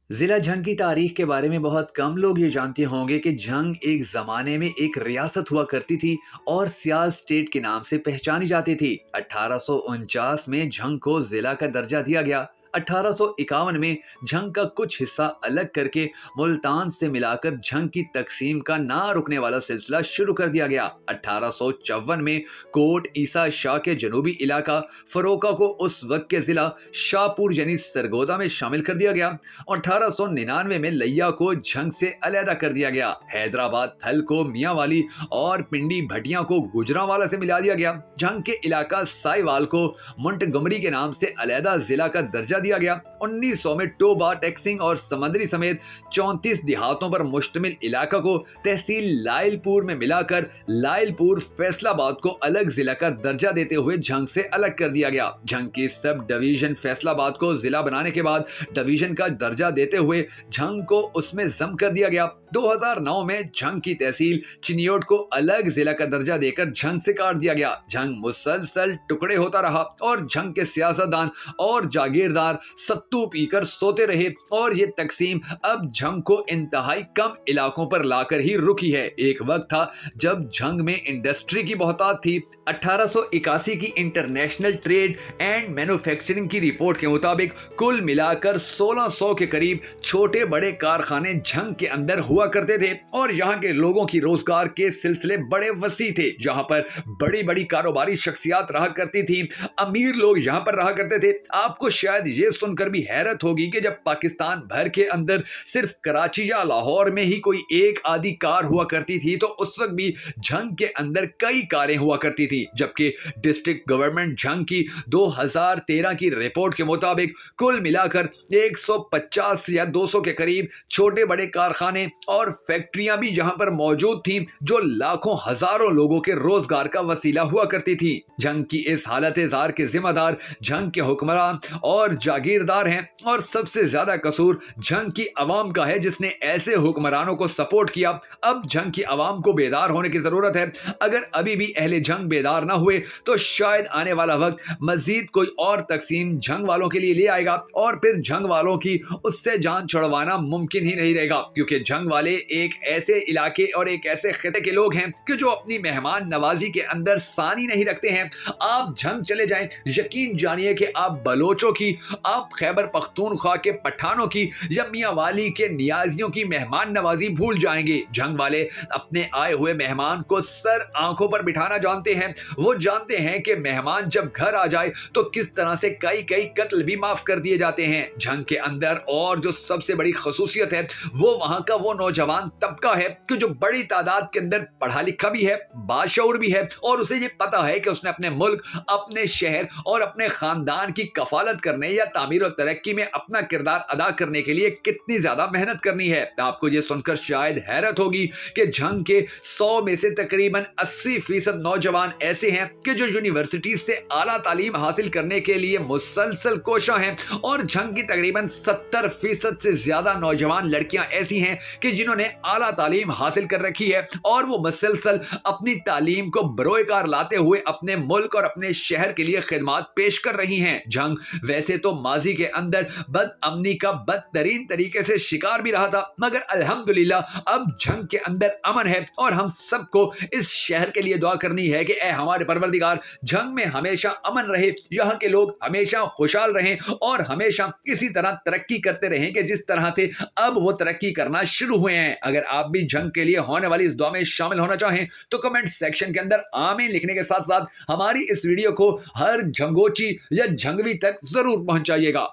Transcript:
ज़िला झंग की तारीख के बारे में बहुत कम लोग ये जानते होंगे कि झंग एक ज़माने में एक रियासत हुआ करती थी और सियाल स्टेट के नाम से पहचानी जाती थी। 1849 में झंग को ज़िला का दर्जा दिया गया। 1851 में झंग का कुछ हिस्सा अलग करके मुल्तान से मिलाकर झंग की तकसीम का ना रुकने वाला सिलसिला शुरू कर दिया गया। 1854 में कोट ईसा शाह के जनूबी इलाका फरोका को उस वक्त के जिला शाहपुर यानी सरगोदा में शामिल कर दिया गया। 1899 में लिया को झंग से अलहदा कर दिया गया। हैदराबाद थल को मियांवाली और पिंडी भटिया को गुजरांवाला से मिला दिया गया। झंग के इलाका साइवाल को मोंटगोमरी के नाम से अलहदा जिला का दर्जा दिया गया। 1900 में टोबा, टेक्सिंग और समंदरी समेत 34 देहातों पर मुश्तमिल इलाका को तहसील लाइलपुर में मिलाकर लाइलपुर फैसलाबाद को अलग जिला का दर्जा देते हुए झंग से अलग कर दिया गया। झंग की सब डिवीजन फैसलाबाद को जिला बनाने के बाद डिवीजन का दर्जा देते हुए झंग को उसमें जम कर दिया गया। 2009 में झंग की तहसील चिनियोट को अलग जिला का दर्जा देकर झंग से काट दिया गया। झंग मुसलसल टुकड़े होता रहा और झंग के सियासतदान और जागीरदार सत्तू पीकर सोते रहे और ये तकसीम अब झंग को इंतहाई कम इलाकों पर लाकर ही रुकी है। एक वक्त था जब झंग में इंडस्ट्री की बहुतायत थी। 1881 की इंटरनेशनल ट्रेड एंड मैन्युफैक्चरिंग की रिपोर्ट के मुताबिक कुल मिलाकर 1600 के करीब छोटे बड़े कारखाने झंग के अंदर हुआ करते थे और यहाँ के लोगों की रोजगार के सिलसिले बड़े वसी थे। जहाँ पर बड़ी बड़ी कारोबारी शख्सियात रहा करती थी, अमीर लोग यहाँ पर रहा करते थे। आपको शायद ये सुनकर भी हैरत होगी कि जब पाकिस्तान भर के अंदर सिर्फ कराची या लाहौर में ही कोई एक आधी कार हुआ करती थी तो उस वक्त भी झंग के अंदर कई कारें हुआ करती थी। जबकि डिस्ट्रिक्ट गवर्नमेंट झंग की 2013 की रिपोर्ट के मुताबिक कुल मिलाकर 150 या 200 के करीब छोटे बड़े कारखाने और फैक्ट्रियां भी यहां पर मौजूद थीं जो लाखों हजारों लोगों के रोजगार का वसीला हुआ करती थी। झंग की इस हालत जार के जिम्मेदार झंग के हुक्मरान और जागीरदार हैं और सबसे ज्यादा कसूर झंग की अवाम का है जिसने ऐसे हुक्मरानों को सपोर्ट किया। अब झंग की अवाम को बेदार होने की जरूरत है। अगर अभी भी अहले झंग बेदार ना हुए तो शायद आने वाला वक्त मजीद कोई और तकसीम झंग वालों के लिए ले आएगा और फिर झंग वालों की उससे जान छुड़वाना मुमकिन ही नहीं रहेगा, क्योंकि झंग वाले एक ऐसे इलाके और एक ऐसे खिते के लोग हैं कि जो अपनी मेहमान नवाजी के अंदर सानी नहीं रखते हैं। आप झंग चले जाएं, यकीन जानिए कि आप बलोचों की, आप खैबर पख्तूनख्वा के पठानों की या मियांवाली के नियाजियों की मेहमान नवाजी भूल जाएंगे। झंग वाले अपने आए हुए मेहमान को सर आंखों पर बिठाना जानते हैं। वो जानते हैं कि मेहमान जब घर आ जाए तो किस तरह से कई कई कत्ल भी माफ कर दिए जाते हैं। झंग के अंदर और जो सबसे बड़ी खसूसियत है वो वहां का वो नौजवान तबका है कि जो बड़ी तादाद के अंदर पढ़ा लिखा भी है, बाशऊर भी है और उसे ये पता है कि उसने अपने मुल्क, अपने शहर और अपने खानदान की कफालत करने या तामीर और तरक्की में अपना किरदार अदा करने के लिए कितनी ज्यादा मेहनत करनी है। आपको ये सुनकर शायद हैरत होगी कि झंग के 100 में से तकरीबन 80% नौजवान ऐसे हैं कि जो यूनिवर्सिटी से आला तालीम हासिल करने के लिए मुसलसल कोशा हैं और झंग की तकरीबन 70% से ज्यादा नौजवान लड़कियां ऐसी हैं कि जिन्होंने आला तालीम हासिल कर रखी है और वो मुसलसल अपनी तालीम को बरोएकार लाते हुए अपने मुल्क और अपने शहर के लिए खिदमत पेश कर रही हैं। झंग वैसे तो माजी के अंदर बदअमनी का बदतरीन तरीके से शिकार भी रहा था, मगर अल्हम्दुलिल्लाह अब झंग के अंदर अमन है और हम सबको इस शहर के लिए दुआ करनी है कि ऐ हमारे परवरदिगार, झंग में हमेशा अमन रहे, यहाँ के लोग हमेशा खुशहाल रहें और हमेशा इसी तरह तरक्की करते रहें कि जिस तरह से अब वो तरक्की करना शुरू हुए हैं। अगर आप भी झंग के लिए होने वाली इस दुआ में शामिल होना चाहें तो कमेंट सेक्शन के अंदर आमीन लिखने के साथ साथ हमारी इस वीडियो को हर झंगोची या झंगवी तक जरूर पहुंचाइएगा।